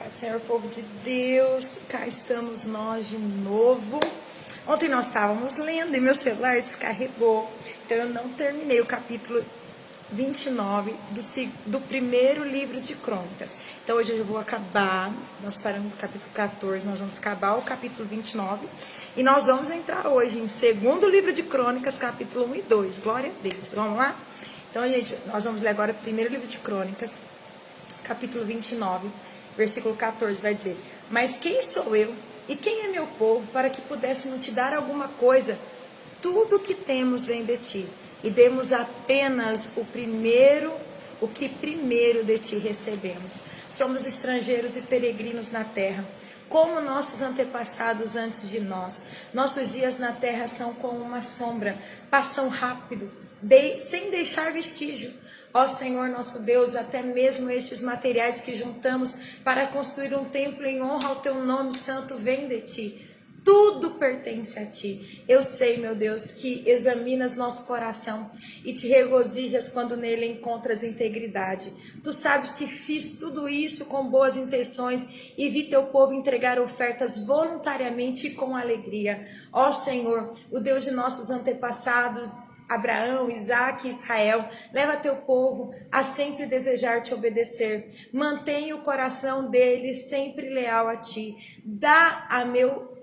Paz, Senhor, povo de Deus, cá estamos nós de novo. Ontem nós estávamos lendo e meu celular descarregou, então eu não terminei o capítulo 29 do primeiro livro de Crônicas. Então hoje eu vou acabar, nós paramos no capítulo 14, nós vamos acabar o capítulo 29 e nós vamos entrar hoje em segundo livro de Crônicas, capítulo 1 e 2. Glória a Deus, vamos lá? Então, gente, nós vamos ler agora o primeiro livro de Crônicas, capítulo 29, versículo 14, vai dizer: mas quem sou eu e quem é meu povo para que pudéssemos te dar alguma coisa? Tudo que temos vem de ti, e demos apenas o que primeiro de ti recebemos. Somos estrangeiros e peregrinos na terra, como nossos antepassados antes de nós. Nossos dias na terra são como uma sombra, passam rápido, sem deixar vestígio. Ó Senhor nosso Deus, até mesmo estes materiais que juntamos para construir um templo em honra ao teu nome santo vem de ti. Tudo pertence a ti. Eu sei, meu Deus, que examinas nosso coração e te regozijas quando nele encontras integridade. Tu sabes que fiz tudo isso com boas intenções e vi teu povo entregar ofertas voluntariamente e com alegria. Ó Senhor, o Deus de nossos antepassados, Abraão, Isaque e Israel, leva teu povo a sempre desejar te obedecer. Mantenha o coração deles sempre leal a ti. Dá a meu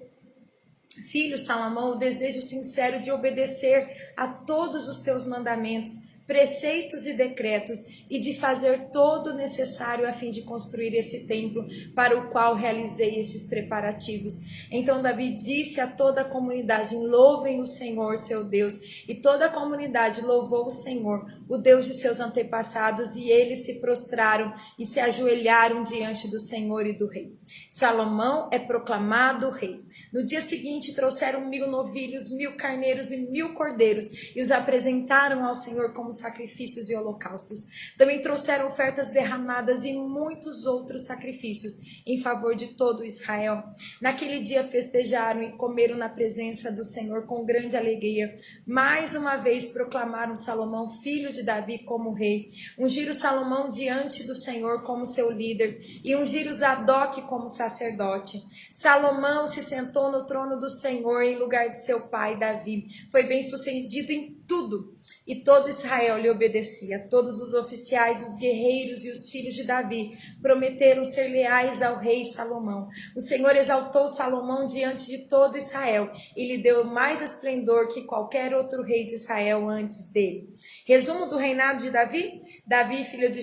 filho Salomão o desejo sincero de obedecer a todos os teus mandamentos, preceitos e decretos, e de fazer todo o necessário a fim de construir esse templo para o qual realizei esses preparativos. Então Davi disse a toda a comunidade: louvem o Senhor seu Deus. E toda a comunidade louvou o Senhor, o Deus de seus antepassados, e eles se prostraram e se ajoelharam diante do Senhor e do rei. Salomão é proclamado rei. No dia seguinte trouxeram 1000 novilhos, 1000 carneiros e 1000 cordeiros, e os apresentaram ao Senhor como sacrifícios e holocaustos. Também trouxeram ofertas derramadas e muitos outros sacrifícios em favor de todo Israel. Naquele dia festejaram e comeram na presença do Senhor com grande alegria. Mais uma vez proclamaram Salomão, filho de Davi, como rei. Ungiram Salomão diante do Senhor como seu líder e ungiram Zadok como sacerdote. Salomão se sentou no trono do Senhor em lugar de seu pai Davi. Foi bem sucedido em tudo. E todo Israel lhe obedecia. Todos os oficiais, os guerreiros e os filhos de Davi prometeram ser leais ao rei Salomão. O Senhor exaltou Salomão diante de todo Israel e lhe deu mais esplendor que qualquer outro rei de Israel antes dele. Resumo do reinado de Davi: Davi, filho de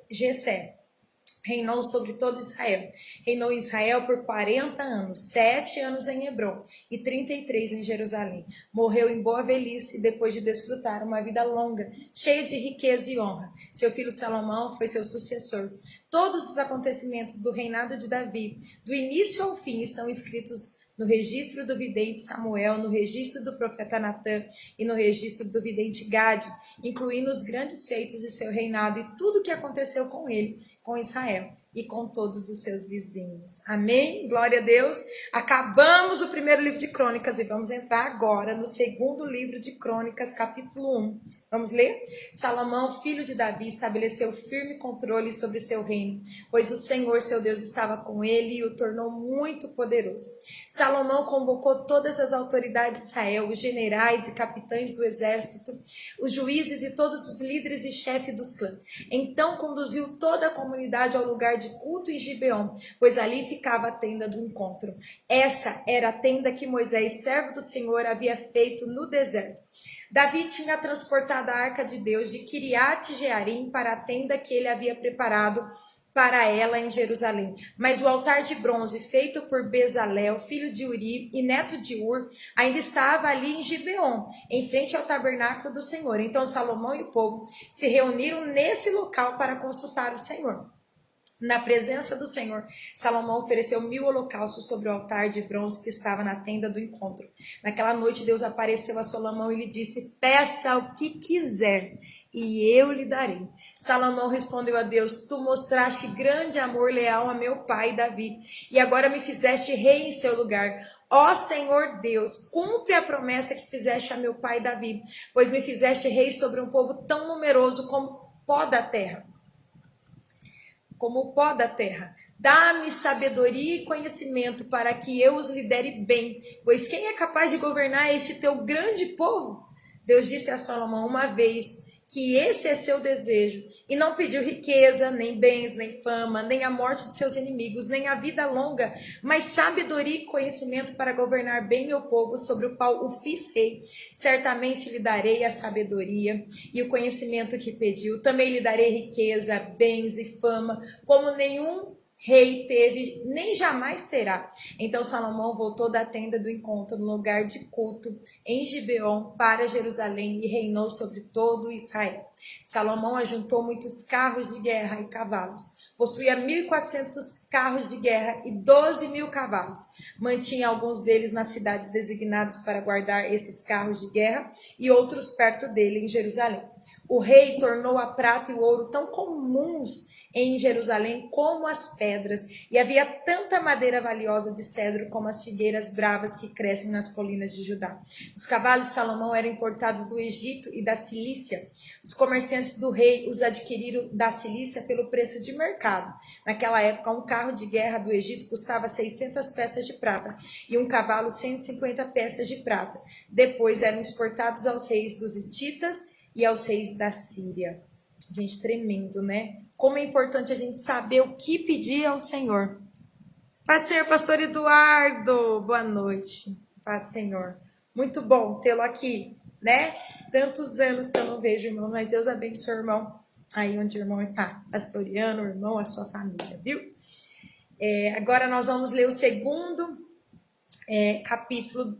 Jessé, reinou sobre todo Israel. Reinou em Israel por 40 anos, 7 anos em Hebrom e 33 em Jerusalém. Morreu em boa velhice, depois de desfrutar uma vida longa, cheia de riqueza e honra. Seu filho Salomão foi seu sucessor. Todos os acontecimentos do reinado de Davi, do início ao fim, estão escritos no registro do vidente Samuel, no registro do profeta Natã e no registro do vidente Gade, incluindo os grandes feitos de seu reinado e tudo o que aconteceu com ele, com Israel e com todos os seus vizinhos. Amém? Glória a Deus. Acabamos o primeiro livro de Crônicas e vamos entrar agora no segundo livro de Crônicas, capítulo 1. Vamos ler? Salomão, filho de Davi, estabeleceu firme controle sobre seu reino, pois o Senhor, seu Deus, estava com ele e o tornou muito poderoso. Salomão convocou todas as autoridades de Israel, os generais e capitães do exército, os juízes e todos os líderes e chefes dos clãs. Então conduziu toda a comunidade ao lugar de culto em Gibeon, pois ali ficava a tenda do encontro. Essa era a tenda que Moisés, servo do Senhor, havia feito no deserto. Davi tinha transportado a arca de Deus de Kiriat Jearim para a tenda que ele havia preparado para ela em Jerusalém. Mas o altar de bronze, feito por Bezalel, filho de Uri e neto de Ur, ainda estava ali em Gibeon, em frente ao tabernáculo do Senhor. Então Salomão e o povo se reuniram nesse local para consultar o Senhor. Na presença do Senhor, Salomão ofereceu 1000 holocaustos sobre o altar de bronze que estava na tenda do encontro. Naquela noite, Deus apareceu a Salomão e lhe disse: peça o que quiser e eu lhe darei. Salomão respondeu a Deus: tu mostraste grande amor leal a meu pai Davi, e agora me fizeste rei em seu lugar. Ó Senhor Deus, cumpre a promessa que fizeste a meu pai Davi, pois me fizeste rei sobre um povo tão numeroso como o pó da terra. Dá-me sabedoria e conhecimento para que eu os lidere bem, pois quem é capaz de governar este teu grande povo? Deus disse a Salomão uma vez que esse é seu desejo, e não pediu riqueza, nem bens, nem fama, nem a morte de seus inimigos, nem a vida longa, mas sabedoria e conhecimento para governar bem meu povo, sobre o qual o fiz rei. Certamente lhe darei a sabedoria e o conhecimento que pediu. Também lhe darei riqueza, bens e fama, como nenhum rei teve, nem jamais terá. Então Salomão voltou da tenda do encontro no lugar de culto em Gibeon para Jerusalém e reinou sobre todo Israel. Salomão ajuntou muitos carros de guerra e cavalos. Possuía 1.400 carros de guerra e 12.000 cavalos. Mantinha alguns deles nas cidades designadas para guardar esses carros de guerra e outros perto dele em Jerusalém. O rei tornou a prata e o ouro tão comuns em Jerusalém como as pedras, e havia tanta madeira valiosa de cedro como as figueiras bravas que crescem nas colinas de Judá. Os cavalos de Salomão eram importados do Egito e da Cilícia. Os comerciantes do rei os adquiriram da Cilícia pelo preço de mercado. Naquela época, um carro de guerra do Egito custava 600 peças de prata e um cavalo 150 peças de prata. Depois eram exportados aos reis dos hititas e aos reis da Síria. Gente, tremendo, né? Como é importante a gente saber o que pedir ao Senhor. Paz do Senhor, pastor Eduardo. Boa noite. Paz do Senhor. Muito bom tê-lo aqui, né? Tantos anos que eu não vejo, irmão, mas Deus abençoe o irmão aí onde o irmão está, pastoreando o irmão, a sua família, viu? Agora nós vamos ler o segundo capítulo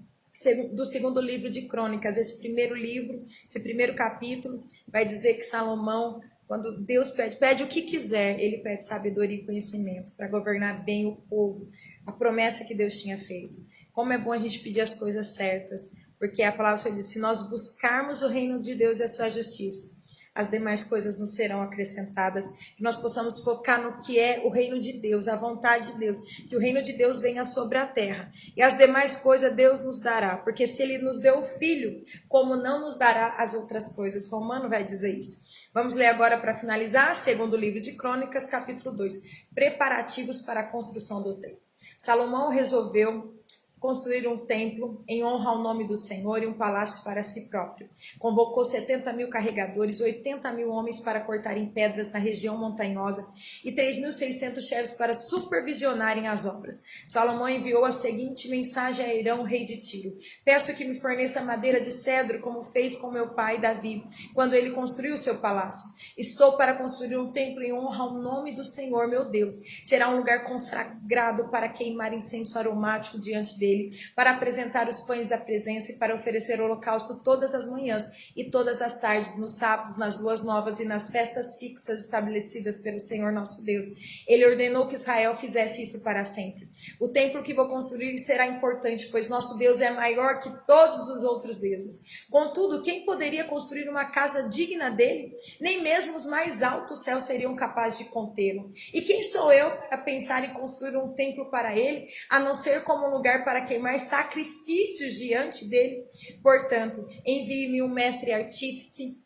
do segundo livro de Crônicas. Esse primeiro capítulo vai dizer que Salomão, quando Deus pede o que quiser, ele pede sabedoria e conhecimento para governar bem o povo, a promessa que Deus tinha feito. Como é bom a gente pedir as coisas certas, porque a palavra diz, se nós buscarmos o reino de Deus e a sua justiça, as demais coisas nos serão acrescentadas, que nós possamos focar no que é o reino de Deus, a vontade de Deus, que o reino de Deus venha sobre a terra, e as demais coisas Deus nos dará, porque se Ele nos deu o Filho, como não nos dará as outras coisas? Romano vai dizer isso. Vamos ler agora para finalizar, segundo livro de Crônicas, capítulo 2, preparativos para a construção do templo. Salomão resolveu construir um templo em honra ao nome do Senhor e um palácio para si próprio. Convocou 70.000 carregadores, 80.000 homens para cortarem pedras na região montanhosa e 3.600 chefes para supervisionarem as obras. Salomão enviou a seguinte mensagem a Hirão, rei de Tiro: peço que me forneça madeira de cedro, como fez com meu pai Davi, quando ele construiu seu palácio. Estou para construir um templo em honra ao nome do Senhor, meu Deus. Será um lugar consagrado para queimar incenso aromático diante dele, para apresentar os pães da presença e para oferecer holocausto todas as manhãs e todas as tardes, nos sábados, nas luas novas e nas festas fixas estabelecidas pelo Senhor nosso Deus. Ele ordenou que Israel fizesse isso para sempre. O templo que vou construir será importante, pois nosso Deus é maior que todos os outros deuses. Contudo, quem poderia construir uma casa digna dele? Nem mesmo os mais altos céus seriam capazes de contê-lo. E quem sou eu para pensar em construir um templo para ele, a não ser como um lugar para queimar sacrifícios diante dele? Portanto, envie-me um mestre artífice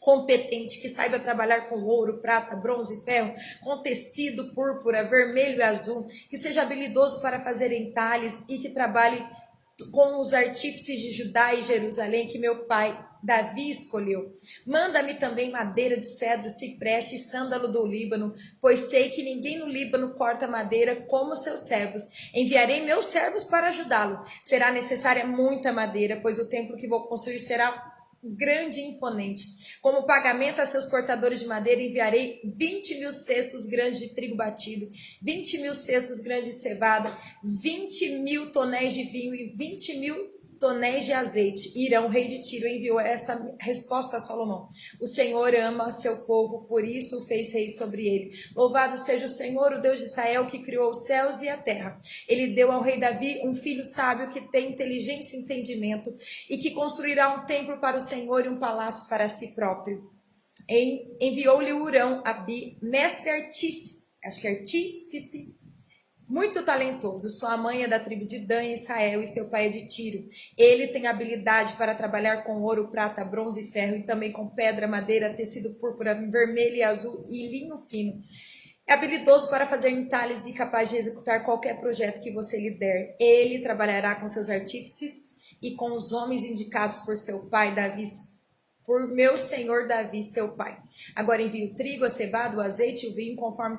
competente, que saiba trabalhar com ouro, prata, bronze e ferro, com tecido púrpura, vermelho e azul, que seja habilidoso para fazer entalhes e que trabalhe com os artífices de Judá e Jerusalém que meu pai Davi escolheu. Manda-me também madeira de cedro, cipreste e sândalo do Líbano, pois sei que ninguém no Líbano corta madeira como seus servos. Enviarei meus servos para ajudá-lo. Será necessária muita madeira, pois o templo que vou construir será grande e imponente. Como pagamento a seus cortadores de madeira, enviarei 20.000 cestos grandes de trigo batido, 20.000 cestos grandes de cevada, 20.000 tonéis de vinho e 20.000 tonéis de azeite. Hirão, rei de Tiro, enviou esta resposta a Salomão: o Senhor ama seu povo, por isso o fez rei sobre ele. Louvado seja o Senhor, o Deus de Israel, que criou os céus e a terra. Ele deu ao rei Davi um filho sábio que tem inteligência e entendimento e que construirá um templo para o Senhor e um palácio para si próprio. Enviou-lhe Hurão, mestre artífice, muito talentoso. Sua mãe é da tribo de Dan em Israel e seu pai é de Tiro. Ele tem habilidade para trabalhar com ouro, prata, bronze e ferro, e também com pedra, madeira, tecido púrpura, vermelho e azul e linho fino. É habilidoso para fazer entalhes e capaz de executar qualquer projeto que você lhe der. Ele trabalhará com seus artífices e com os homens indicados por seu pai Davi, por meu senhor Davi, seu pai. Agora envie o trigo, a cevada, o azeite e o vinho conforme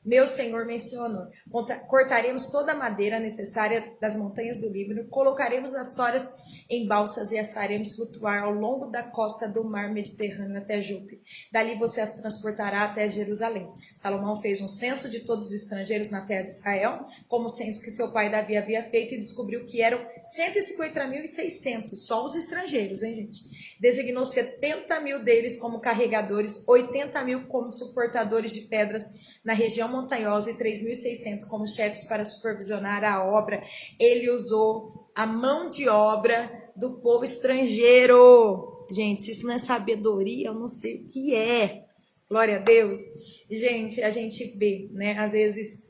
meu senhor mencionou. Cortaremos toda a madeira necessária das montanhas do Líbano, colocaremos as toras em balsas e as faremos flutuar ao longo da costa do mar Mediterrâneo até Jope. Dali você as transportará até Jerusalém. Salomão fez um censo de todos os estrangeiros na terra de Israel, como o censo que seu pai Davi havia feito, e descobriu que eram 150.600, só os estrangeiros, hein, gente? Designou 70.000 deles como carregadores, 80.000 como suportadores de pedras na região montanhosa e 3.600 como chefes para supervisionar a obra. Ele usou a mão de obra do povo estrangeiro. Gente, se isso não é sabedoria, eu não sei o que é. Glória a Deus. Gente, a gente vê, né? Às vezes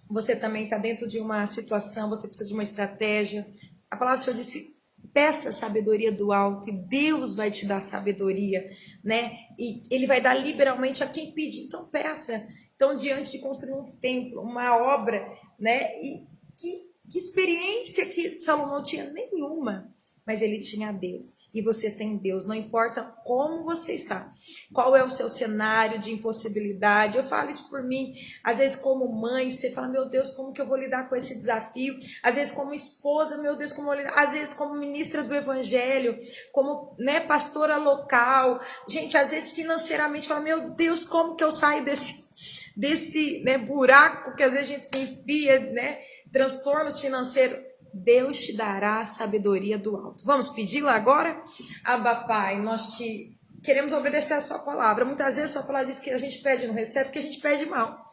você também está dentro de uma situação, você precisa de uma estratégia. A palavra do Senhor disse: peça sabedoria do alto, e Deus vai te dar sabedoria, né? E Ele vai dar liberalmente a quem pedir. Então peça. Então, diante de construir um templo, uma obra, né? E que experiência que Salomão tinha? Nenhuma. Mas ele tinha Deus. E você tem Deus. Não importa como você está. Qual é o seu cenário de impossibilidade. Eu falo isso por mim. Às vezes, como mãe, você fala: meu Deus, como que eu vou lidar com esse desafio? Às vezes, como esposa, meu Deus, como eu vou lidar? Às vezes, como ministra do evangelho, como, né, pastora local. Gente, às vezes, financeiramente, fala: meu Deus, como que eu saio desse, né, buraco que às vezes a gente se enfia, né? Transtornos financeiros. Deus te dará a sabedoria do alto. Vamos pedi-la agora? Abba, Pai, nós te queremos obedecer a sua palavra. Muitas vezes a sua palavra diz que a gente pede e não recebe porque a gente pede mal.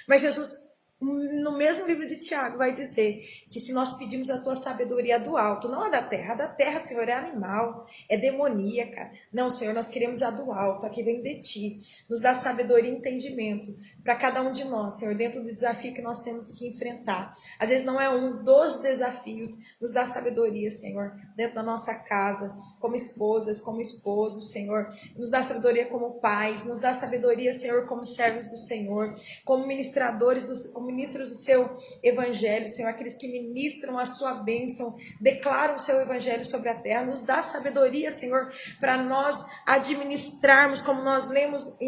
Mas Jesus, no mesmo livro de Tiago, vai dizer que se nós pedimos a tua sabedoria do alto, não a da terra, Senhor, é animal, é demoníaca. Não, Senhor, nós queremos a do alto, a que vem de ti. Nos dá sabedoria e entendimento para cada um de nós, Senhor, dentro do desafio que nós temos que enfrentar. Às vezes não é um dos desafios, nos dá sabedoria, Senhor, dentro da nossa casa, como esposas, como esposos, Senhor. Nos dá sabedoria como pais, nos dá sabedoria, Senhor, como servos do Senhor, como ministradores, como ministros do seu evangelho, Senhor, aqueles que ministram a sua bênção, declaram o seu evangelho sobre a terra. Nos dá sabedoria, Senhor, para nós administrarmos, como nós lemos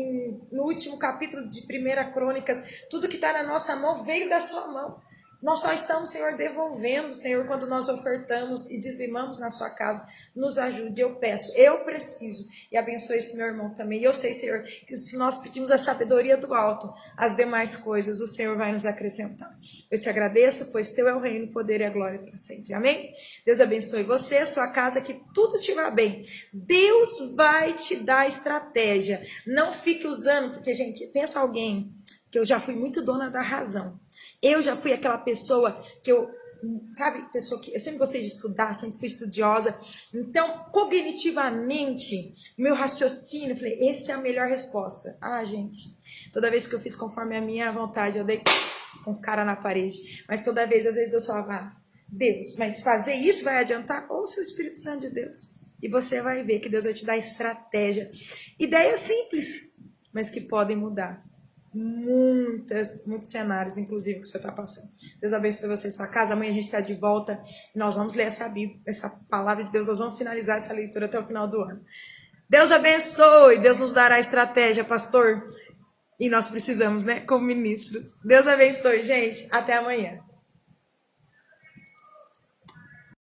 no último capítulo de 1 Crônicas, tudo que está na nossa mão veio da sua mão. Nós só estamos, Senhor, devolvendo, Senhor, quando nós ofertamos e dizimamos na sua casa. Nos ajude, eu peço, eu preciso. E abençoe esse meu irmão também. E eu sei, Senhor, que se nós pedimos a sabedoria do alto, as demais coisas o Senhor vai nos acrescentar. Eu te agradeço, pois teu é o reino, o poder e a glória para sempre. Amém? Deus abençoe você, sua casa, que tudo te vá bem. Deus vai te dar estratégia. Não fique usando, porque, gente, pensa alguém, que eu já fui muito dona da razão. Eu já fui aquela pessoa que pessoa que eu sempre gostei de estudar, sempre fui estudiosa. Então, cognitivamente, meu raciocínio, eu falei, essa é a melhor resposta. Ah, gente, toda vez que eu fiz conforme a minha vontade, eu dei com cara na parede. Mas toda vez, às vezes, Deus falava: Deus, mas fazer isso vai adiantar? Ouça o Espírito Santo de Deus. E você vai ver que Deus vai te dar estratégia. Ideias simples, mas que podem mudar muitos cenários, inclusive, que você está passando. Deus abençoe você e sua casa. Amanhã a gente está de volta e nós vamos ler essa Bíblia, essa palavra de Deus. Nós vamos finalizar essa leitura até o final do ano. Deus abençoe. Deus nos dará estratégia, pastor. E nós precisamos, né, como ministros. Deus abençoe, gente. Até amanhã.